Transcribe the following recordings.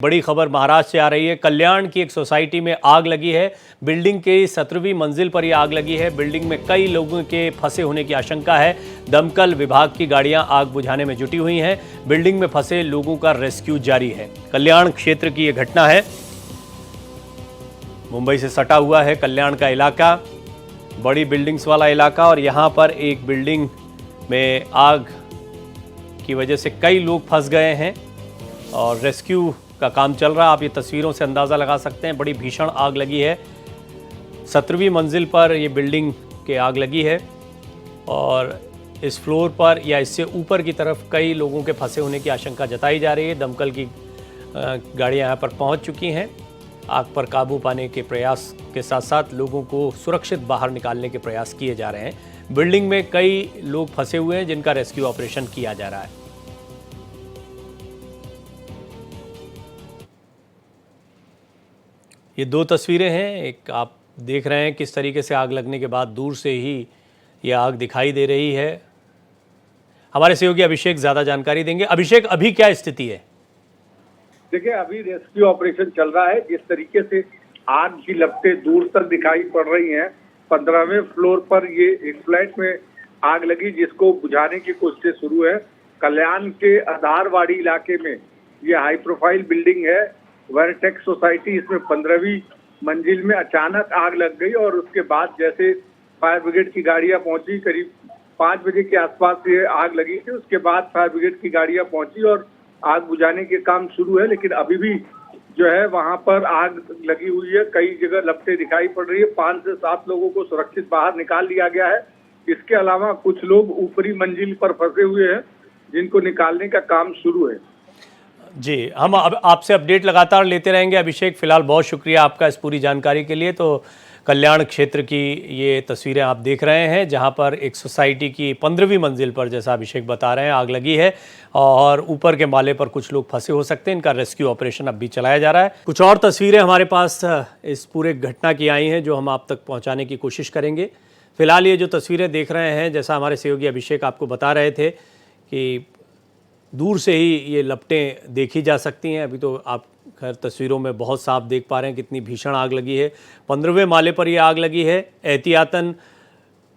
बड़ी खबर महाराष्ट्र से आ रही है। कल्याण की एक सोसाइटी में आग लगी है। बिल्डिंग के 17वीं मंजिल पर यह आग लगी है। बिल्डिंग में कई लोगों के फंसे होने की आशंका है। दमकल विभाग की गाड़ियां आग बुझाने में जुटी हुई हैं। बिल्डिंग में फंसे लोगों का रेस्क्यू जारी है। कल्याण क्षेत्र की यह घटना है। मुंबई से सटा हुआ है कल्याण का इलाका, बड़ी बिल्डिंग्स वाला इलाका, और यहाँ पर एक बिल्डिंग में आग की वजह से कई लोग फंस गए हैं और रेस्क्यू का काम चल रहा है। आप ये तस्वीरों से अंदाज़ा लगा सकते हैं, बड़ी भीषण आग लगी है। 17वीं मंजिल पर ये बिल्डिंग के आग लगी है और इस फ्लोर पर या इससे ऊपर की तरफ कई लोगों के फंसे होने की आशंका जताई जा रही है। दमकल की गाड़ियां यहाँ पर पहुँच चुकी हैं। आग पर काबू पाने के प्रयास के साथ साथ लोगों को सुरक्षित बाहर निकालने के प्रयास किए जा रहे हैं। बिल्डिंग में कई लोग फंसे हुए हैं जिनका रेस्क्यू ऑपरेशन किया जा रहा है। ये दो तस्वीरें हैं। एक आप देख रहे हैं किस तरीके से आग लगने के बाद दूर से ही ये आग दिखाई दे रही है। हमारे सहयोगी अभिषेक ज़्यादा जानकारी देंगे। अभिषेक, अभी क्या स्थिति है? देखिए, अभी रेस्क्यू ऑपरेशन चल रहा है। जिस तरीके से आग की लपटें दूर तक दिखाई पड़ रही हैं, 15वें फ्लोर पर ये एक फ्लैट में आग लगी जिसको बुझाने की कोशिश शुरू है। कल्याण के आधारवाड़ी इलाके में ये हाई प्रोफाइल बिल्डिंग है, वर्टेक्स सोसाइटी। इसमें 15वीं मंजिल में अचानक आग लग गई और उसके बाद जैसे फायर ब्रिगेड की गाड़ियां पहुंची, करीब 5 बजे के आसपास ये आग लगी थी। उसके बाद फायर ब्रिगेड की गाड़ियां पहुंची और आग बुझाने के काम शुरू है, लेकिन अभी भी जो है वहां पर आग लगी हुई है। कई जगह लपटें दिखाई पड़ रही है। 5 से 7 लोगों को सुरक्षित बाहर निकाल लिया गया है। इसके अलावा कुछ लोग ऊपरी मंजिल पर फंसे हुए हैं जिनको निकालने का काम शुरू है। जी, हम अब आपसे अपडेट लगातार लेते रहेंगे अभिषेक। फिलहाल बहुत शुक्रिया आपका इस पूरी जानकारी के लिए। तो कल्याण क्षेत्र की ये तस्वीरें आप देख रहे हैं जहां पर एक सोसाइटी की 15वीं मंजिल पर, जैसा अभिषेक बता रहे हैं, आग लगी है और ऊपर के माले पर कुछ लोग फंसे हो सकते हैं। इनका रेस्क्यू ऑपरेशन अब भी चलाया जा रहा है। कुछ और तस्वीरें हमारे पास इस पूरे घटना की आई हैं जो हम आप तक पहुँचाने की कोशिश करेंगे। फिलहाल ये जो तस्वीरें देख रहे हैं, जैसा हमारे सहयोगी अभिषेक आपको बता रहे थे कि दूर से ही ये लपटें देखी जा सकती हैं। अभी तो आप खैर तस्वीरों में बहुत साफ देख पा रहे हैं कितनी भीषण आग लगी है। 15वें माले पर ये आग लगी है। एहतियातन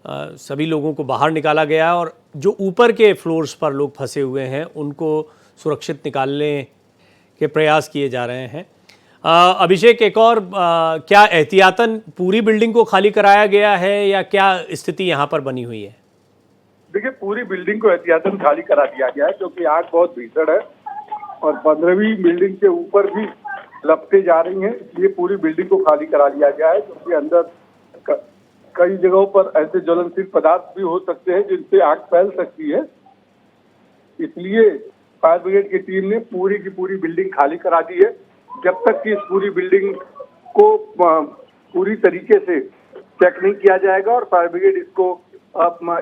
सभी लोगों को बाहर निकाला गया है और जो ऊपर के फ्लोर्स पर लोग फंसे हुए हैं उनको सुरक्षित निकालने के प्रयास किए जा रहे हैं। अभिषेक, एक और क्या एहतियातन पूरी बिल्डिंग को खाली कराया गया है या क्या स्थिति यहाँ पर बनी हुई है? देखिए, पूरी बिल्डिंग को एहतियातन खाली करा दिया गया है क्योंकि आग बहुत भीषण है और 15वीं बिल्डिंग के ऊपर भी लपटें जा रही हैं। इसलिए पूरी बिल्डिंग को खाली करा दिया गया है क्योंकि अंदर कई जगहों पर ऐसे ज्वलनशील पदार्थ भी हो सकते हैं जिनसे आग फैल सकती है। इसलिए फायर ब्रिगेड की टीम ने पूरी की पूरी बिल्डिंग खाली करा दी है। जब तक कि इस पूरी बिल्डिंग को पूरी तरीके से चेक नहीं किया जाएगा और फायर ब्रिगेड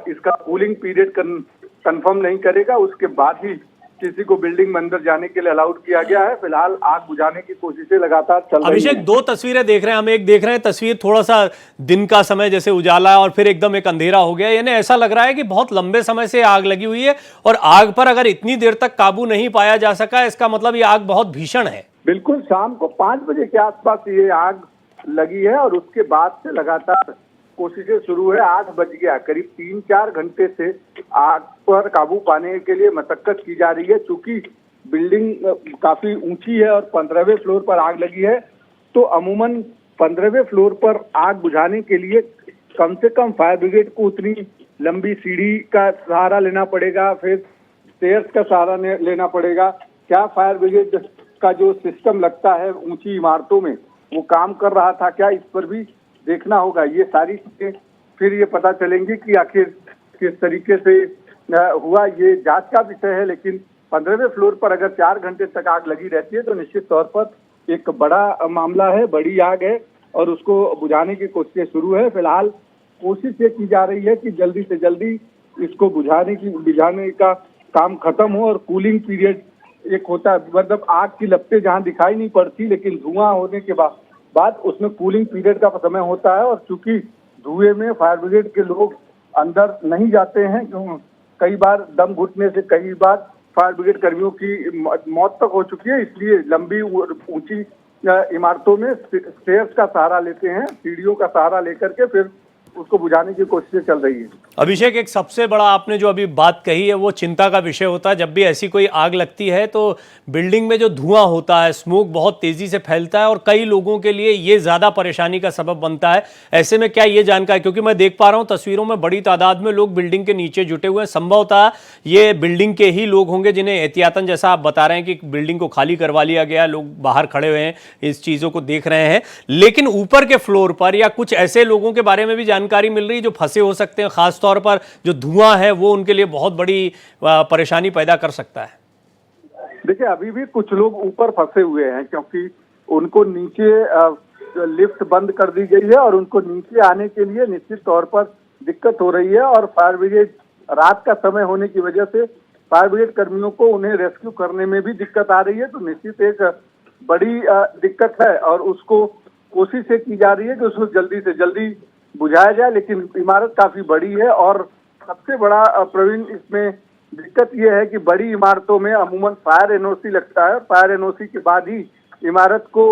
इसका कूलिंग पीरियड कंफर्म नहीं करेगा, उसके बाद ही किसी को बिल्डिंग में अंदर जाने के लिए अलाउड किया गया है। फिलहाल आग बुझाने की कोशिशें लगातार चल रही हैं। अभिषेक, दो तस्वीरें देख रहे हैं हम। एक देख रहे हैं तस्वीर थोड़ा सा दिन का समय जैसे उजाला है और फिर एकदम एक अंधेरा हो गया। यानी ऐसा लग रहा है कि बहुत लंबे समय से आग लगी हुई है और आग पर अगर इतनी देर तक काबू नहीं पाया जा सका, इसका मतलब ये आग बहुत भीषण है। बिल्कुल, शाम को 5 बजे के आसपास ये आग लगी है और उसके बाद से लगातार कोशिशें शुरू है। 8 बज गया, करीब 3-4 घंटे से आग पर काबू पाने के लिए मशक्कत की जा रही है। चूंकि बिल्डिंग काफी ऊंची है और 15वें फ्लोर पर आग लगी है, तो अमूमन 15वें फ्लोर पर आग बुझाने के लिए कम से कम फायर ब्रिगेड को उतनी लंबी सीढ़ी का सहारा लेना पड़ेगा, फिर स्टेयर्स का सहारा लेना पड़ेगा। क्या फायर ब्रिगेड का जो सिस्टम लगता है ऊंची इमारतों में वो काम कर रहा था क्या, इस पर भी देखना होगा। ये सारी चीजें फिर ये पता चलेंगी कि आखिर किस तरीके से हुआ, ये जांच का विषय है। लेकिन 15वें फ्लोर पर अगर 4 घंटे तक आग लगी रहती है तो निश्चित तौर पर एक बड़ा मामला है, बड़ी आग है और उसको बुझाने की कोशिशें शुरू है। फिलहाल कोशिश ये की जा रही है कि जल्दी से जल्दी इसको बुझाने का काम खत्म हो और कूलिंग पीरियड एक होता है, मतलब आग की लपटें जहाँ दिखाई नहीं पड़ती लेकिन धुआं होने के बाद उसमें कूलिंग पीरियड का समय होता है। और चूंकि धुएं में फायर ब्रिगेड के लोग अंदर नहीं जाते हैं, कई बार दम घुटने से कई बार फायर ब्रिगेड कर्मियों की मौत तक हो चुकी है। इसलिए लंबी ऊंची इमारतों में स्टेयर्स का सहारा लेते हैं, सीढ़ियों का सहारा लेकर के फिर उसको बुझाने की कोशिशें चल रही है। अभिषेक, एक सबसे बड़ा आपने जो अभी बात कही है वो चिंता का विषय होता है। जब भी ऐसी कोई आग लगती है तो बिल्डिंग में जो धुआं होता है, स्मोक बहुत तेजी से फैलता है और कई लोगों के लिए ये ज़्यादा परेशानी का सबब बनता है। ऐसे में क्या ये जानकारी, क्योंकि मैं देख पा रहा हूँ तस्वीरों में बड़ी तादाद में लोग बिल्डिंग के नीचे जुटे हुए हैं, संभवतः ये बिल्डिंग के ही लोग होंगे जिन्हें एहतियातन, जैसा आप बता रहे हैं कि बिल्डिंग को खाली करवा लिया गया, लोग बाहर खड़े हुए हैं, इस चीज़ों को देख रहे हैं। लेकिन ऊपर के फ्लोर पर या कुछ ऐसे लोगों के बारे में भी जानकारी मिल रही है जो फंसे हो सकते हैं, खासतौर पर जो धुआं है वो उनके लिए बहुत बड़ी परेशानी पैदा कर सकता है। देखिए, अभी भी कुछ लोग ऊपर फंसे हुए हैं क्योंकि उनको नीचे लिफ्ट बंद कर दी गई है और उनको नीचे आने के लिए निश्चित तौर पर दिक्कत हो रही है। और फायर ब्रिगेड रात का समय होने की वजह से फायर ब्रिगेड कर्मियों को उन्हें रेस्क्यू करने में भी दिक्कत आ रही है। तो निश्चित एक बड़ी दिक्कत है और उसको कोशिश की जा रही है कि उसको जल्दी से जल्दी बुझाया जाए। लेकिन इमारत काफी बड़ी है और सबसे बड़ा प्रवीण इसमें दिक्कत यह है कि बड़ी इमारतों में अमूमन फायर एनओसी लगता है। फायर एनओसी के बाद ही इमारत को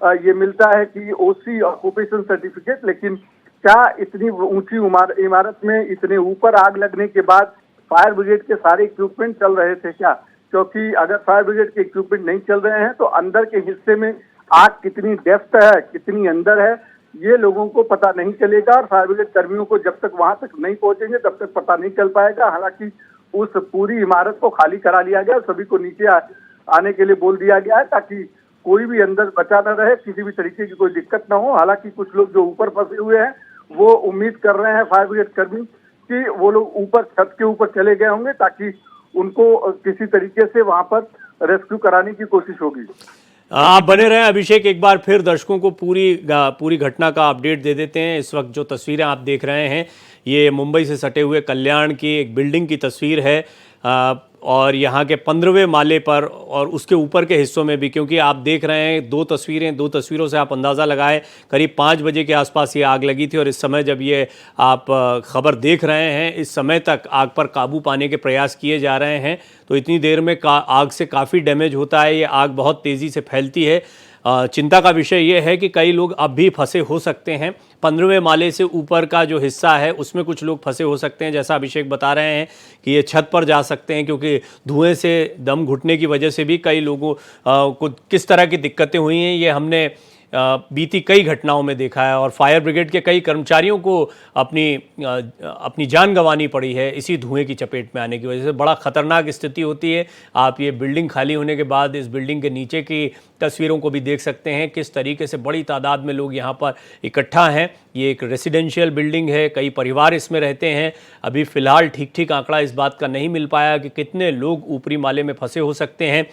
ये मिलता है कि ओसी, ऑक्यूपेशन सर्टिफिकेट। लेकिन क्या इतनी ऊंची इमारत में इतने ऊपर आग लगने के बाद फायर ब्रिगेड के सारे इक्विपमेंट चल रहे थे क्या? क्योंकि अगर फायर ब्रिगेड के इक्विपमेंट नहीं चल रहे हैं तो अंदर के हिस्से में आग कितनी डेप्थ है, कितनी अंदर है, ये लोगों को पता नहीं चलेगा। और फायर ब्रिगेड कर्मियों को जब तक वहां तक नहीं पहुंचेंगे तब तक पता नहीं चल पाएगा। हालांकि उस पूरी इमारत को खाली करा लिया गया, सभी को नीचे आने के लिए बोल दिया गया है ताकि कोई भी अंदर बचा न रहे, किसी भी तरीके की कोई दिक्कत ना हो। हालांकि कुछ लोग जो ऊपर फंसे हुए हैं वो उम्मीद कर रहे हैं फायर ब्रिगेड कर्मी कि वो लोग ऊपर छत के ऊपर चले गए होंगे ताकि उनको किसी तरीके से वहां पर रेस्क्यू कराने की कोशिश होगी। आप बने रहें अभिषेक, एक बार फिर दर्शकों को पूरी घटना का अपडेट दे देते हैं। इस वक्त जो तस्वीरें आप देख रहे हैं ये मुंबई से सटे हुए कल्याण की एक बिल्डिंग की तस्वीर है और यहाँ के 15वें माले पर और उसके ऊपर के हिस्सों में भी, क्योंकि आप देख रहे हैं दो तस्वीरों से आप अंदाज़ा लगाएं करीब 5 बजे के आसपास ये आग लगी थी और इस समय जब ये आप खबर देख रहे हैं इस समय तक आग पर काबू पाने के प्रयास किए जा रहे हैं। तो इतनी देर में आग से काफ़ी डैमेज होता है, ये आग बहुत तेज़ी से फैलती है। चिंता का विषय ये है कि कई लोग अब भी फंसे हो सकते हैं। 15वें माले से ऊपर का जो हिस्सा है उसमें कुछ लोग फंसे हो सकते हैं, जैसा अभिषेक बता रहे हैं कि ये छत पर जा सकते हैं क्योंकि धुएं से दम घुटने की वजह से भी कई लोगों को किस तरह की दिक्कतें हुई हैं ये हमने बीती कई घटनाओं में देखा है। और फायर ब्रिगेड के कई कर्मचारियों को अपनी जान गंवानी पड़ी है इसी धुएं की चपेट में आने की वजह से। बड़ा ख़तरनाक स्थिति होती है। आप ये बिल्डिंग खाली होने के बाद इस बिल्डिंग के नीचे की तस्वीरों को भी देख सकते हैं, किस तरीके से बड़ी तादाद में लोग यहाँ पर इकट्ठा हैं। ये एक रेसिडेंशियल बिल्डिंग है, कई परिवार इसमें रहते हैं। अभी फ़िलहाल ठीक आंकड़ा इस बात का नहीं मिल पाया कि कितने लोग ऊपरी माले में फंसे हो सकते हैं।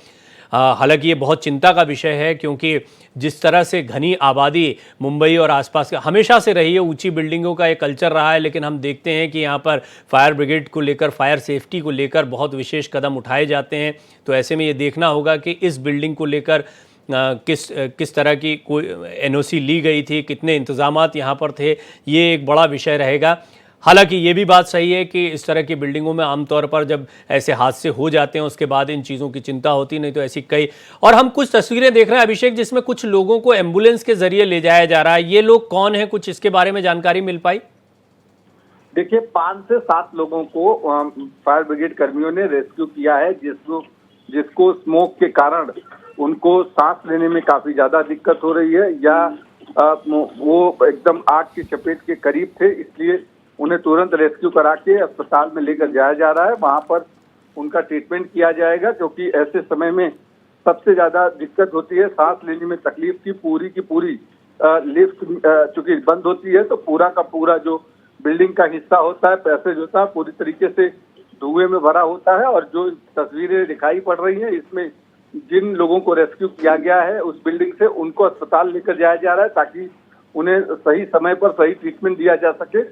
हालांकि ये बहुत चिंता का विषय है क्योंकि जिस तरह से घनी आबादी मुंबई और आसपास का हमेशा से रही है, ऊंची बिल्डिंगों का एक कल्चर रहा है, लेकिन हम देखते हैं कि यहाँ पर फायर ब्रिगेड को लेकर, फायर सेफ्टी को लेकर बहुत विशेष कदम उठाए जाते हैं। तो ऐसे में ये देखना होगा कि इस बिल्डिंग को लेकर किस तरह की कोई एनओसी ली गई थी, कितने इंतजामात यहाँ पर थे, ये एक बड़ा विषय रहेगा। हालांकि ये भी बात सही है कि इस तरह की बिल्डिंगों में आमतौर पर जब ऐसे हादसे हो जाते हैं उसके बाद इन चीज़ों की चिंता होती, नहीं तो ऐसी कई। और हम कुछ तस्वीरें देख रहे हैं अभिषेक जिसमें कुछ लोगों को एम्बुलेंस के जरिए ले जाया जा रहा है। ये लोग कौन हैं, कुछ इसके बारे में जानकारी मिल पाई? देखिए, 5 से 7 लोगों को फायर ब्रिगेड कर्मियों ने रेस्क्यू किया है जिसको स्मोक के कारण उनको सांस लेने में काफी ज्यादा दिक्कत हो रही है या वो एकदम आग की चपेट के करीब थे, इसलिए उन्हें तुरंत रेस्क्यू करा के अस्पताल में लेकर जाया जा रहा है। वहां पर उनका ट्रीटमेंट किया जाएगा क्योंकि ऐसे समय में सबसे ज्यादा दिक्कत होती है, सांस लेने में तकलीफ की पूरी लिफ्ट चूंकि बंद होती है तो पूरा का पूरा जो बिल्डिंग का हिस्सा होता है, पैसेज होता है, पूरी तरीके से धुएं में भरा होता है। और जो तस्वीरें दिखाई पड़ रही हैं इसमें जिन लोगों को रेस्क्यू किया गया है उस बिल्डिंग से उनको अस्पताल लेकर जाया जा रहा है ताकि उन्हें सही समय पर सही ट्रीटमेंट दिया जा सके।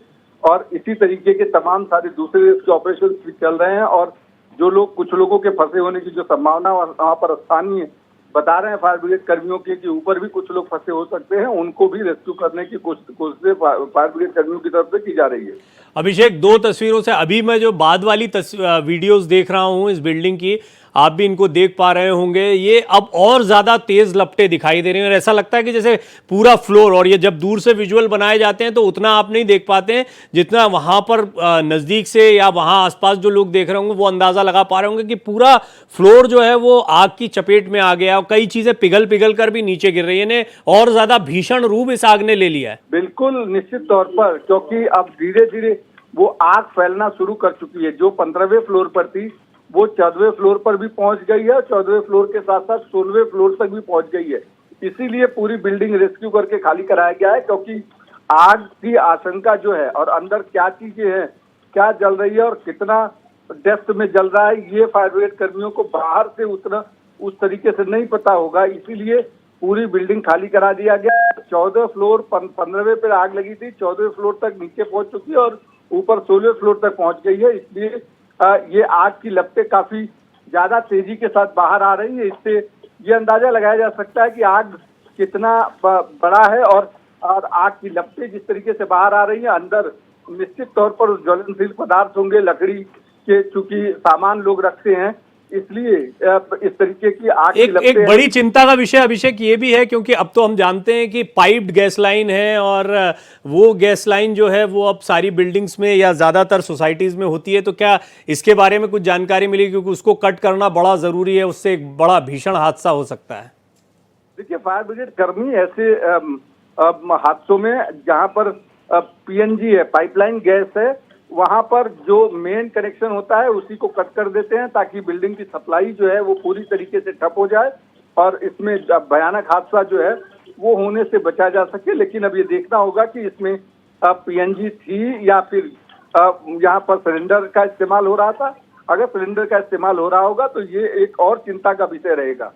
और इसी तरीके के तमाम सारे दूसरे रेस्क्यू ऑपरेशन भी चल रहे हैं और जो लोग कुछ लोगों के फंसे होने की जो संभावना वहाँ पर स्थानीय बता रहे हैं फायर ब्रिगेड कर्मियों के कि ऊपर भी कुछ लोग फंसे हो सकते हैं, उनको भी रेस्क्यू करने की कोशिश फायर ब्रिगेड कर्मियों की तरफ से की जा रही है। अभिषेक, दो तस्वीरों से अभी मैं जो बाद वाली वीडियोस देख रहा हूं इस बिल्डिंग की, आप भी इनको देख पा रहे होंगे, ये अब और ज्यादा तेज लपटें दिखाई दे रही हैं और ऐसा लगता है कि जैसे पूरा फ्लोर, और ये जब दूर से विजुअल बनाए जाते हैं तो उतना आप नहीं देख पाते हैं जितना वहां पर नजदीक से या वहां आसपास जो लोग देख रहे होंगे वो अंदाजा लगा पा रहे होंगे कि पूरा फ्लोर जो है वो आग की चपेट में आ गया और कई चीजें पिघल पिघल कर भी नीचे गिर रही है। इन्हें और ज्यादा भीषण रूप इस आग ने ले लिया है। बिल्कुल निश्चित तौर पर, क्योंकि अब धीरे धीरे वो आग फैलना शुरू कर चुकी है। जो 15वें फ्लोर पर थी वो 14वें फ्लोर पर भी पहुंच गई है, 14वें फ्लोर के साथ साथ 16वें फ्लोर तक भी पहुंच गई है। इसीलिए पूरी बिल्डिंग रेस्क्यू करके खाली कराया गया है, क्योंकि आग की आशंका जो है और अंदर क्या चीजें हैं, क्या जल रही है और कितना डेप्थ में जल रहा है, ये फायर ब्रिगेड कर्मियों को बाहर से उतना उस तरीके से नहीं पता होगा। इसीलिए पूरी बिल्डिंग खाली करा दिया गया। 14 फ्लोर 15वें पे आग लगी थी, 14वें फ्लोर तक नीचे पहुंच चुकी है और ऊपर 16वें फ्लोर तक पहुंच गई है। इसलिए ये आग की लपटें काफी ज्यादा तेजी के साथ बाहर आ रही है। इससे ये अंदाजा लगाया जा सकता है कि आग कितना बड़ा है और आग की लपटें जिस तरीके से बाहर आ रही है, अंदर निश्चित तौर पर ज्वलनशील पदार्थ होंगे, लकड़ी के चूंकि सामान लोग रखते हैं, इसलिए इस तरीके की आग की लपटें। एक बड़ी चिंता का विषय अभिषेक ये भी है, क्योंकि अब तो हम जानते हैं कि पाइप्ड गैस लाइन है और वो गैस लाइन जो है वो अब सारी बिल्डिंग्स में या ज्यादातर सोसाइटीज में होती है। तो क्या इसके बारे में कुछ जानकारी मिली, क्योंकि उसको कट करना बड़ा जरूरी है, उससे एक बड़ा भीषण हादसा हो सकता है। देखिए, फायर ब्रिगेड कर्मी ऐसे हादसों में जहां पर पीएनजी है, पाइपलाइन गैस है, वहां पर जो मेन कनेक्शन होता है उसी को कट कर देते हैं ताकि बिल्डिंग की सप्लाई जो है वो पूरी तरीके से ठप हो जाए और इसमें भयानक हादसा जो है वो होने से बचा जा सके। लेकिन अब ये देखना होगा कि इसमें पीएनजी थी या फिर यहाँ पर सिलेंडर का इस्तेमाल हो रहा था। अगर सिलेंडर का इस्तेमाल हो रहा होगा तो ये एक और चिंता का विषय रहेगा।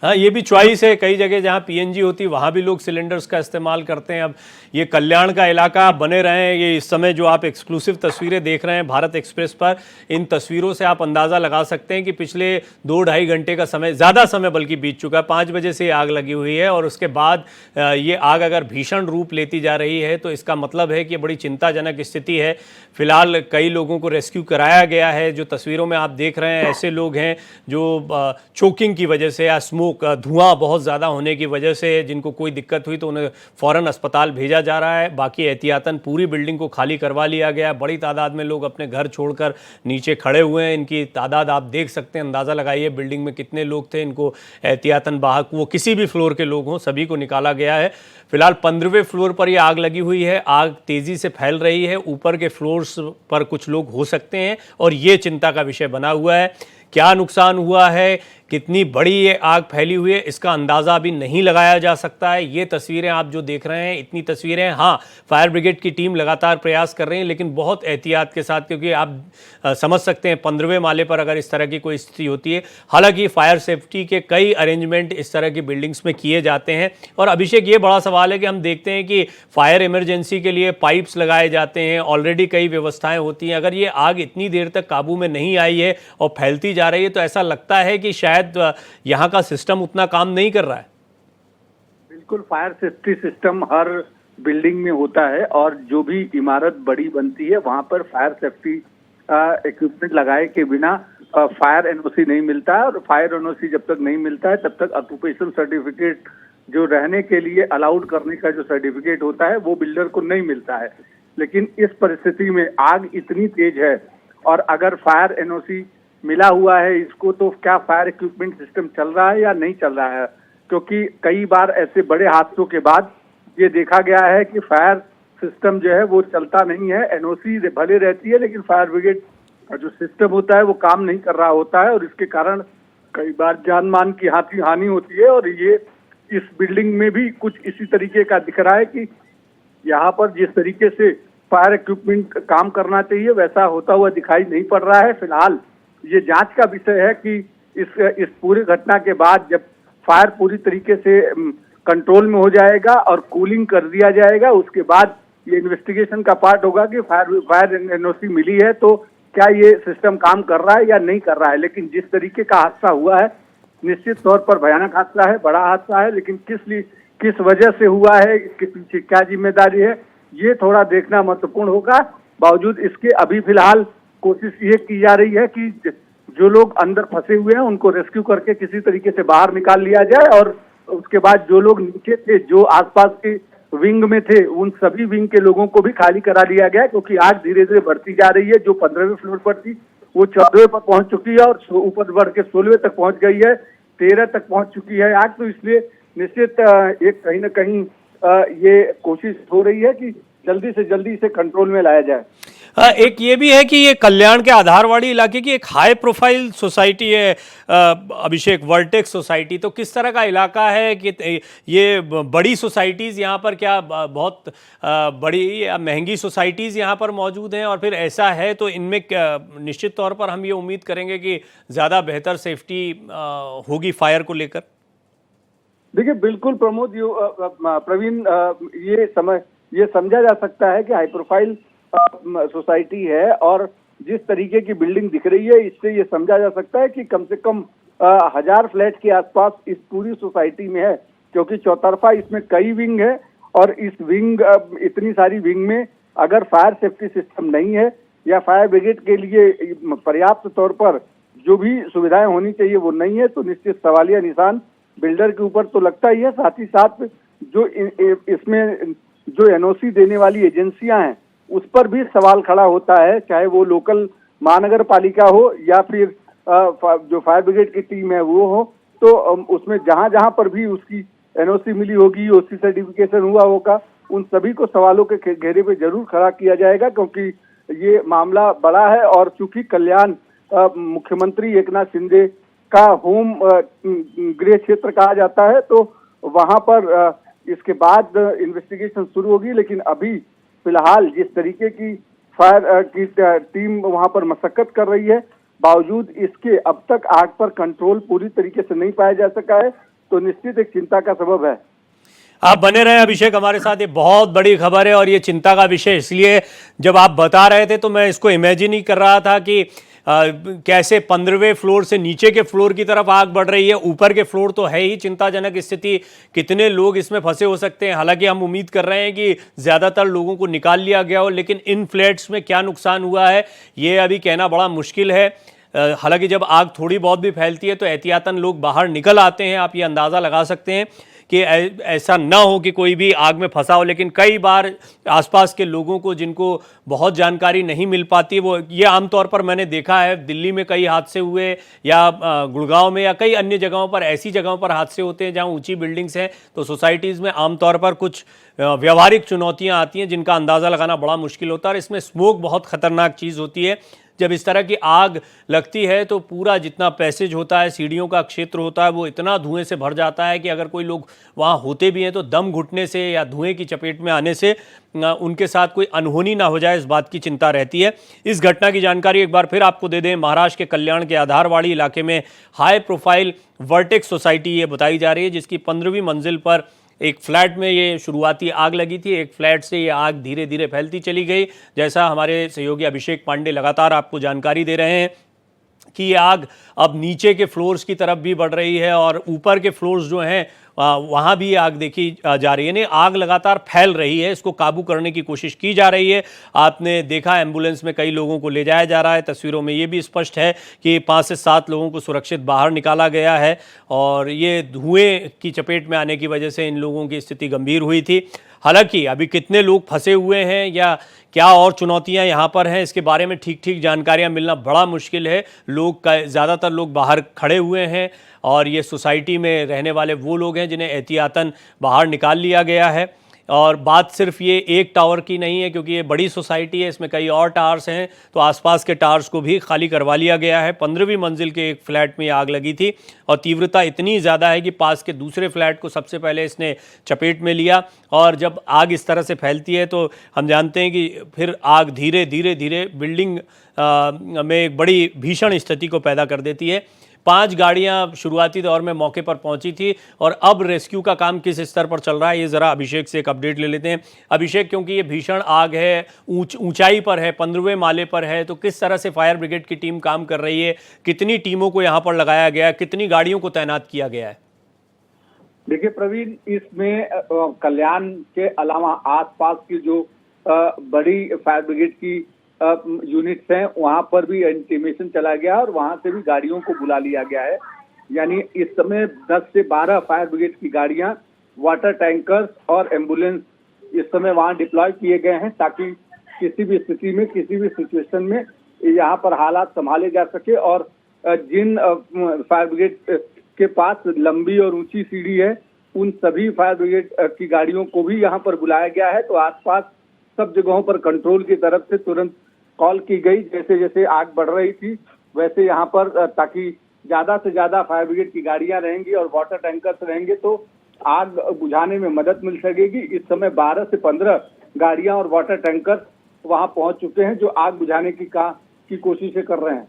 हाँ, ये भी चॉइस है, कई जगह जहाँ पीएनजी होती है वहाँ भी लोग सिलेंडर्स का इस्तेमाल करते हैं। अब ये कल्याण का इलाका, बने रहें। ये इस समय जो आप एक्सक्लूसिव तस्वीरें देख रहे हैं भारत एक्सप्रेस पर, इन तस्वीरों से आप अंदाज़ा लगा सकते हैं कि पिछले 2-2.5 घंटे का समय, ज़्यादा समय बल्कि बीत चुका है। 5 बजे से आग लगी हुई है और उसके बाद ये आग अगर भीषण रूप लेती जा रही है तो इसका मतलब है कि बड़ी चिंताजनक स्थिति है। फिलहाल कई लोगों को रेस्क्यू कराया गया है। जो तस्वीरों में आप देख रहे हैं ऐसे लोग हैं जो चोकिंग की वजह से या स्मोक, धुआं बहुत ज़्यादा होने की वजह से जिनको कोई दिक्कत हुई तो उन्हें फ़ौरन अस्पताल भेजा जा रहा है। बाकी एहतियातन पूरी बिल्डिंग को खाली करवा लिया गया। बड़ी तादाद में लोग अपने घर छोड़कर नीचे खड़े हुए हैं। इनकी तादाद आप देख सकते हैं, अंदाज़ा लगाइए बिल्डिंग में कितने लोग थे। इनको एहतियातन बाहर, वो किसी भी फ्लोर के लोग हों, सभी को निकाला गया है। फिलहाल 15वें फ्लोर पर यह आग लगी हुई है। आग तेज़ी से फैल रही है। ऊपर के फ्लोर्स पर कुछ लोग हो सकते हैं और ये चिंता का विषय बना हुआ है। क्या नुकसान हुआ है, कितनी बड़ी ये आग फैली हुई है, इसका अंदाज़ा अभी नहीं लगाया जा सकता है। ये तस्वीरें आप जो देख रहे हैं, इतनी तस्वीरें, हाँ, फायर ब्रिगेड की टीम लगातार प्रयास कर रही है लेकिन बहुत एहतियात के साथ, क्योंकि आप समझ सकते हैं 15वें माले पर अगर इस तरह की कोई स्थिति होती है। हालांकि फायर सेफ्टी के कई अरेंजमेंट इस तरह की बिल्डिंग्स में किए जाते हैं। और अभिषेक, ये बड़ा सवाल है कि हम देखते हैं कि फायर इमरजेंसी के लिए पाइप्स लगाए जाते हैं, ऑलरेडी कई व्यवस्थाएँ होती हैं। अगर ये आग इतनी देर तक काबू में नहीं आई है और फैलती जा रही है तो ऐसा लगता है कि शायद यहाँ का सिस्टम उतना काम नहीं कर रहा है। बिल्कुल, फायर सेफ्टी सिस्टम हर बिल्डिंग में होता है और जो भी इमारत बड़ी बनती है वहां पर फायर सेफ्टी इक्विपमेंट लगाए के बिना फायर एनओसी नहीं मिलता है। और फायर एनओसी जब तक नहीं मिलता है तब तक ऑक्यूपेशन सर्टिफिकेट, जो रहने के लिए अलाउड करने का जो सर्टिफिकेट होता है, वो बिल्डर को नहीं मिलता है। लेकिन इस परिस्थिति में आग इतनी तेज है और अगर फायर एनओसी मिला हुआ है इसको, तो क्या फायर इक्विपमेंट सिस्टम चल रहा है या नहीं चल रहा है? क्योंकि कई बार ऐसे बड़े हादसों के बाद ये देखा गया है कि फायर सिस्टम जो है वो चलता नहीं है। एनओसी भले रहती है लेकिन फायर ब्रिगेड का जो सिस्टम होता है वो काम नहीं कर रहा होता है और इसके कारण कई बार जान मान की हानि होती है। और ये इस बिल्डिंग में भी कुछ इसी तरीके का दिख रहा है कि यहाँ पर जिस तरीके से फायर इक्विपमेंट काम करना चाहिए वैसा होता हुआ दिखाई नहीं पड़ रहा है। फिलहाल ये जांच का विषय है कि इस पूरी घटना के बाद जब फायर पूरी तरीके से कंट्रोल में हो जाएगा और कूलिंग कर दिया जाएगा, उसके बाद ये इन्वेस्टिगेशन का पार्ट होगा कि फायर एनओसी मिली है तो क्या ये सिस्टम काम कर रहा है या नहीं कर रहा है। लेकिन जिस तरीके का हादसा हुआ है, निश्चित तौर पर भयानक हादसा है, बड़ा हादसा है, लेकिन किस वजह से हुआ है, इसके पीछे क्या जिम्मेदारी है, ये थोड़ा देखना महत्वपूर्ण होगा। बावजूद इसके अभी फिलहाल कोशिश ये की जा रही है कि जो लोग अंदर फंसे हुए हैं उनको रेस्क्यू करके किसी तरीके से बाहर निकाल लिया जाए, और उसके बाद जो लोग नीचे थे, जो आसपास के विंग में थे, उन सभी विंग के लोगों को भी खाली करा लिया गया, क्योंकि आग धीरे धीरे बढ़ती जा रही है। जो 15वें फ्लोर पर थी वो 14वें पर पहुंच चुकी है और ऊपर बढ़ के 16वें तक पहुंच गई है, 13 तक पहुंच चुकी है आग। तो इसलिए निश्चित एक कहीं ना कहीं ये कोशिश हो रही है कि जल्दी से जल्दी इसे कंट्रोल में लाया जाए। एक ये भी है कि ये कल्याण के आधारवाड़ी इलाके की एक हाई प्रोफाइल सोसाइटी है अभिषेक, वर्टेक्स सोसाइटी। तो किस तरह का इलाका है कि ये बड़ी सोसाइटीज़ यहाँ पर क्या बहुत बड़ी या महंगी सोसाइटीज़ यहाँ पर मौजूद हैं, और फिर ऐसा है तो इनमें निश्चित तौर पर हम ये उम्मीद करेंगे कि ज़्यादा बेहतर सेफ्टी होगी फायर को लेकर। देखिए बिल्कुल प्रमोद, प्रवीण, ये समझा जा सकता है कि हाई प्रोफाइल सोसाइटी है, और जिस तरीके की बिल्डिंग दिख रही है इससे ये समझा जा सकता है कि कम से कम 1000 फ्लैट के आसपास इस पूरी सोसाइटी में है, क्योंकि चौतरफा इसमें कई विंग है, और इस विंग इतनी सारी विंग में अगर फायर सेफ्टी सिस्टम नहीं है या फायर ब्रिगेड के लिए पर्याप्त तौर पर जो भी सुविधाएं होनी चाहिए वो नहीं है, तो निश्चित सवालिया निशान बिल्डर के ऊपर तो लगता ही है। साथ ही साथ जो इसमें जो एनओसी देने वाली एजेंसियां हैं उस पर भी सवाल खड़ा होता है, चाहे वो लोकल महानगर पालिका हो या फिर जो फायर ब्रिगेड की टीम है वो हो। तो उसमें जहां जहां पर भी उसकी एनओसी मिली होगी, ओसी सर्टिफिकेशन हुआ होगा, उन सभी को सवालों के घेरे पे जरूर खड़ा किया जाएगा, क्योंकि ये मामला बड़ा है। और चूंकि कल्याण मुख्यमंत्री एकनाथ शिंदे का होम गृह क्षेत्र कहा जाता है, तो वहां पर इसके बाद इन्वेस्टिगेशन शुरू होगी। लेकिन अभी फिलहाल जिस तरीके की फायर की टीम वहां पर मशक्कत कर रही है, बावजूद इसके अब तक आग पर कंट्रोल पूरी तरीके से नहीं पाया जा सका है, तो निश्चित एक चिंता का सबब है। आप बने रहे अभिषेक हमारे साथ, ये बहुत बड़ी खबर है और ये चिंता का विषय। इसलिए जब आप बता रहे थे तो मैं इसको इमेजिन ही कर रहा था कि कैसे 15वें फ्लोर से नीचे के फ्लोर की तरफ आग बढ़ रही है। ऊपर के फ्लोर तो है ही चिंताजनक स्थिति, कितने लोग इसमें फंसे हो सकते हैं। हालांकि हम उम्मीद कर रहे हैं कि ज़्यादातर लोगों को निकाल लिया गया हो, लेकिन इन फ्लैट्स में क्या नुकसान हुआ है ये अभी कहना बड़ा मुश्किल है। हालांकि जब आग थोड़ी बहुत भी फैलती है तो एहतियातन लोग बाहर निकल आते हैं। आप ये अंदाज़ा लगा सकते हैं कि ऐसा ना हो कि कोई भी आग में फंसा हो, लेकिन कई बार आसपास के लोगों को जिनको बहुत जानकारी नहीं मिल पाती, वो ये आमतौर पर मैंने देखा है दिल्ली में कई हादसे हुए या गुड़गांव में या कई अन्य जगहों पर, ऐसी जगहों पर हादसे होते हैं जहां ऊंची बिल्डिंग्स हैं, तो सोसाइटीज़ में आमतौर पर कुछ व्यवहारिक चुनौतियां आती हैं जिनका अंदाज़ा लगाना बड़ा मुश्किल होता है। और इसमें स्मोक बहुत ख़तरनाक चीज़ होती है। जब इस तरह की आग लगती है तो पूरा जितना पैसेज होता है, सीढ़ियों का क्षेत्र होता है, वो इतना धुएं से भर जाता है कि अगर कोई लोग वहाँ होते भी हैं तो दम घुटने से या धुएं की चपेट में आने से उनके साथ कोई अनहोनी ना हो जाए, इस बात की चिंता रहती है। इस घटना की जानकारी एक बार फिर आपको दे दें, महाराष्ट्र के कल्याण के आधारवाड़ी इलाके में हाई प्रोफाइल वर्टेक्स सोसाइटी ये बताई जा रही है, जिसकी 15वीं मंजिल पर एक फ्लैट में ये शुरुआती आग लगी थी। एक फ्लैट से ये आग धीरे धीरे फैलती चली गई। जैसा हमारे सहयोगी अभिषेक पांडे लगातार आपको जानकारी दे रहे हैं कि ये आग अब नीचे के फ्लोर्स की तरफ भी बढ़ रही है और ऊपर के फ्लोर्स जो हैं वहाँ भी आग देखी जा रही है। नहीं, आग लगातार फैल रही है, इसको काबू करने की कोशिश की जा रही है। आपने देखा एम्बुलेंस में कई लोगों को ले जाया जा रहा है। तस्वीरों में ये भी स्पष्ट है कि 5 से 7 लोगों को सुरक्षित बाहर निकाला गया है और ये धुएं की चपेट में आने की वजह से इन लोगों की स्थिति गंभीर हुई थी। हालांकि अभी कितने लोग फंसे हुए हैं या क्या और चुनौतियां यहाँ पर हैं, इसके बारे में ठीक जानकारियाँ मिलना बड़ा मुश्किल है। ज़्यादातर लोग बाहर खड़े हुए हैं और ये सोसाइटी में रहने वाले वो लोग हैं जिन्हें एहतियातन बाहर निकाल लिया गया है। और बात सिर्फ ये एक टावर की नहीं है, क्योंकि ये बड़ी सोसाइटी है, इसमें कई और टावर्स हैं, तो आसपास के टावर्स को भी खाली करवा लिया गया है। 15वीं मंजिल के एक फ्लैट में आग लगी थी और तीव्रता इतनी ज़्यादा है कि पास के दूसरे फ्लैट को सबसे पहले इसने चपेट में लिया। और जब आग इस तरह से फैलती है तो हम जानते हैं कि फिर आग धीरे धीरे बिल्डिंग में एक बड़ी भीषण स्थिति को पैदा कर देती है। 5 गाड़ियां शुरुआती दौर में मौके पर पहुंची थी और अब रेस्क्यू का काम किस स्तर पर चल रहा है ये ज़रा अभिषेक से एक अपडेट ले लेते हैं। अभिषेक, क्योंकि ये भीषण आग है, ऊंचाई पर है, 15वें माले पर है, तो किस तरह से फायर ब्रिगेड की टीम काम कर रही है, कितनी टीमों को यहाँ पर लगाया गया है, कितनी गाड़ियों को तैनात किया गया है? देखिए प्रवीण, इसमें कल्याण के अलावा आसपास की जो बड़ी फायर ब्रिगेड की यूनिट्स हैं, वहां पर भी इंटीमेशन चला गया और वहां से भी गाड़ियों को बुला लिया गया है। यानी इस समय 10 से 12 फायर ब्रिगेड की गाड़ियां, वाटर टैंकर्स और एम्बुलेंस इस समय वहां डिप्लॉय किए गए हैं, ताकि किसी भी स्थिति में, किसी भी सिचुएशन में यहाँ पर हालात संभाले जा सके। और जिन फायर ब्रिगेड के पास लंबी और ऊंची सीढ़ी है, उन सभी फायर ब्रिगेड की गाड़ियों को भी यहाँ पर बुलाया गया है। तो आसपास सब जगहों पर कंट्रोल की तरफ से तुरंत कॉल की गई, जैसे जैसे आग बढ़ रही थी वैसे यहाँ पर, ताकि ज्यादा से ज्यादा फायर ब्रिगेड की गाड़ियां रहेंगी और वाटर टैंकर्स रहेंगे तो आग बुझाने में मदद मिल सकेगी। इस समय 12 से 15 गाड़ियां और वाटर टैंकर्स वहां पहुंच चुके हैं, जो आग बुझाने की कोशिशें कर रहे हैं।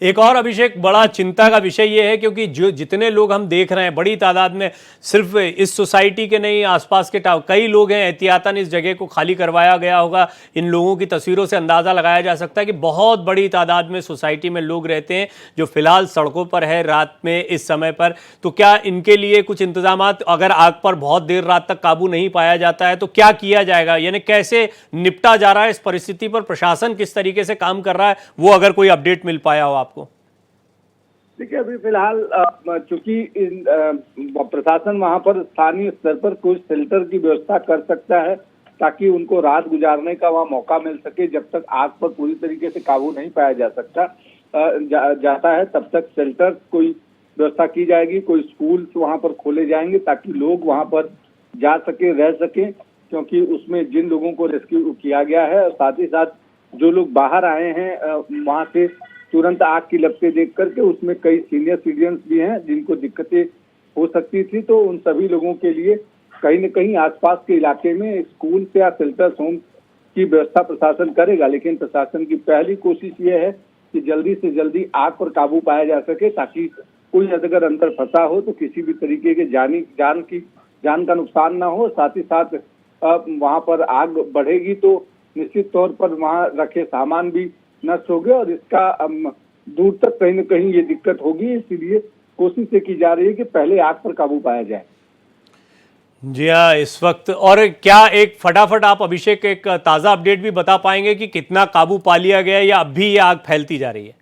एक और अभिषेक बड़ा चिंता का विषय ये है, क्योंकि जो जितने लोग हम देख रहे हैं बड़ी तादाद में, सिर्फ इस सोसाइटी के नहीं, आसपास के कई लोग हैं, एहतियातन इस जगह को खाली करवाया गया होगा। इन लोगों की तस्वीरों से अंदाज़ा लगाया जा सकता है कि बहुत बड़ी तादाद में सोसाइटी में लोग रहते हैं जो फिलहाल सड़कों पर है रात में इस समय पर। तो क्या इनके लिए कुछ इंतजाम, अगर आग पर बहुत देर रात तक काबू नहीं पाया जाता है तो क्या किया जाएगा, यानी कैसे निपटा जा रहा है इस परिस्थिति पर, प्रशासन किस तरीके से काम कर रहा है, वो अगर कोई अपडेट मिल पाया हो आपको? देखिए, अभी फिलहाल चूंकि प्रशासन वहां पर स्थानीय स्तर पर कुछ शेल्टर की व्यवस्था कर सकता है, ताकि उनको रात गुजारने का वहां मौका मिल सके। जब तक आग पर पूरी तरीके से काबू नहीं पाया जा सकता जाता है, तब तक शेल्टर कोई व्यवस्था की जाएगी। कोई स्कूल वहां पर खोले जाएंगे ताकि लोग वहां पर जा सके, रह सके, क्योंकि उसमें जिन लोगों को रेस्क्यू किया गया है और साथ ही साथ जो लोग बाहर आए हैं वहां से तुरंत आग की लपटें देख करके, उसमें कई सीनियर सिटीजन्स भी हैं जिनको दिक्कतें हो सकती थी। तो उन सभी लोगों के लिए कहीं न कहीं आसपास के इलाके में स्कूल या शेल्टर होम की व्यवस्था प्रशासन करेगा। लेकिन प्रशासन की पहली कोशिश ये है कि जल्दी से जल्दी आग पर काबू पाया जा सके, ताकि कोई अगर अंदर फंसा हो तो किसी भी तरीके के जान का नुकसान ना हो। साथ ही साथ वहां पर आग बढ़ेगी तो निश्चित तौर पर वहां रखे सामान भी नष्ट हो गए और इसका दूर तक कहीं न कहीं ये दिक्कत होगी। इसीलिए कोशिश ये की जा रही है कि पहले आग पर काबू पाया जाए। जी हाँ, इस वक्त और क्या एक फटाफट आप अभिषेक एक ताज़ा अपडेट भी बता पाएंगे कि कितना काबू पा लिया गया या अब भी ये आग फैलती जा रही है?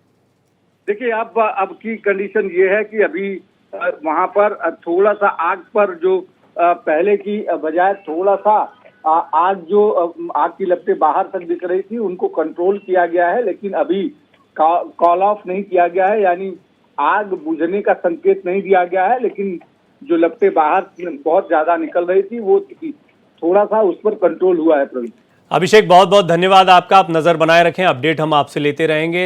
देखिए, अब की कंडीशन ये है कि अभी वहां पर थोड़ा सा आग पर जो पहले की बजाय थोड़ा सा आग की लपटें बाहर तक दिख रही थी, उनको कंट्रोल किया गया है। लेकिन अभी कॉल ऑफ नहीं किया गया है, यानी आग बुझने का संकेत नहीं दिया गया है। लेकिन जो लपटें बाहर बहुत ज्यादा निकल रही थी, वो थोड़ा सा उस पर कंट्रोल हुआ है। प्रवीण, अभिषेक, बहुत बहुत धन्यवाद आपका। आप नजर बनाए रखें, अपडेट हम आपसे लेते रहेंगे।